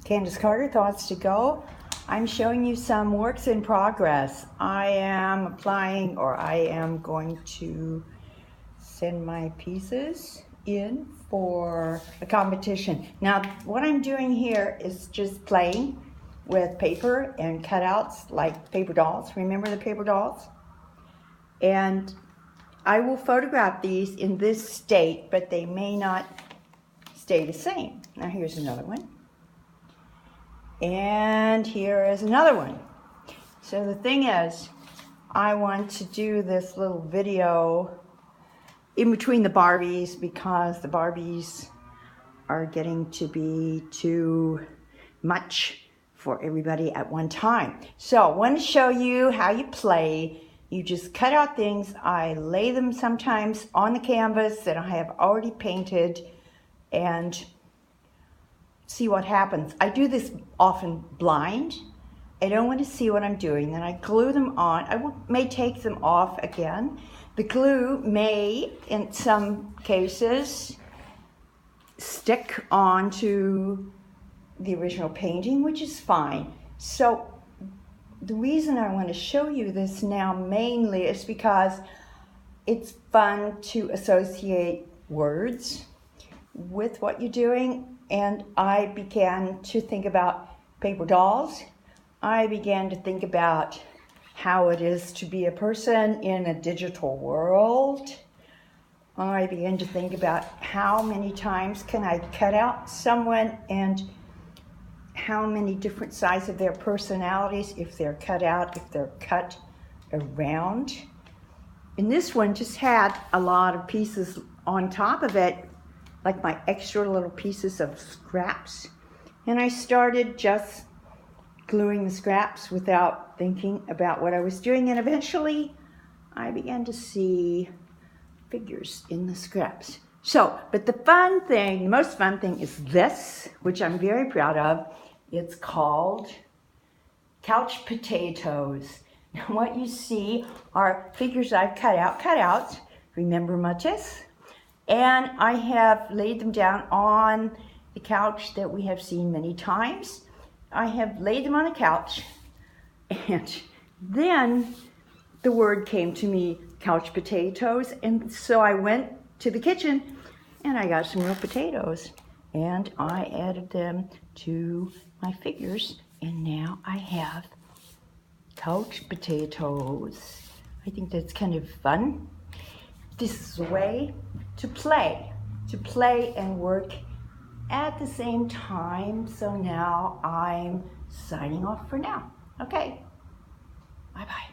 Candace Carter, Thoughts to Go. I'm showing you some works in progress. I am applying, or I am going to send my pieces in for a competition. Now, what I'm doing here is just playing with paper and cutouts like paper dolls. Remember the paper dolls? And I will photograph these in this state, but they may not stay the same. Now here's another one. And here is another one. So the thing is, I want to do this little video in between the Barbies because the Barbies are getting to be too much for everybody at one time. So I want to show you how you play. You just cut out things. I lay them sometimes on the canvas that I have already painted and see what happens. I do this often blind. I don't want to see what I'm doing. Then I glue them on. I may take them off again. The glue may, in some cases, stick onto the original painting, which is fine. So the reason I want to show you this now mainly is because it's fun to associate words with what you're doing. And I began to think about paper dolls. I began to think about how it is to be a person in a digital world. I began to think about how many times can I cut out someone and how many different sides of their personalities, if they're cut out, if they're cut around. And this one just had a lot of pieces on top of it, like my extra little pieces of scraps. And I started just gluing the scraps without thinking about what I was doing. And eventually I began to see figures in the scraps. So, but the fun thing, the most fun thing is this, which I'm very proud of. It's called couch potatoes. Now what you see are figures I've cut out. Remember muches? And I have laid them down on the couch that we have seen many times. I have laid them on a couch, and then the word came to me, couch potatoes, and so I went to the kitchen and I got some real potatoes and I added them to my figures, and now I have couch potatoes. I think that's kind of fun. This is a way to play and work at the same time. So now I'm signing off for now. Okay, bye-bye.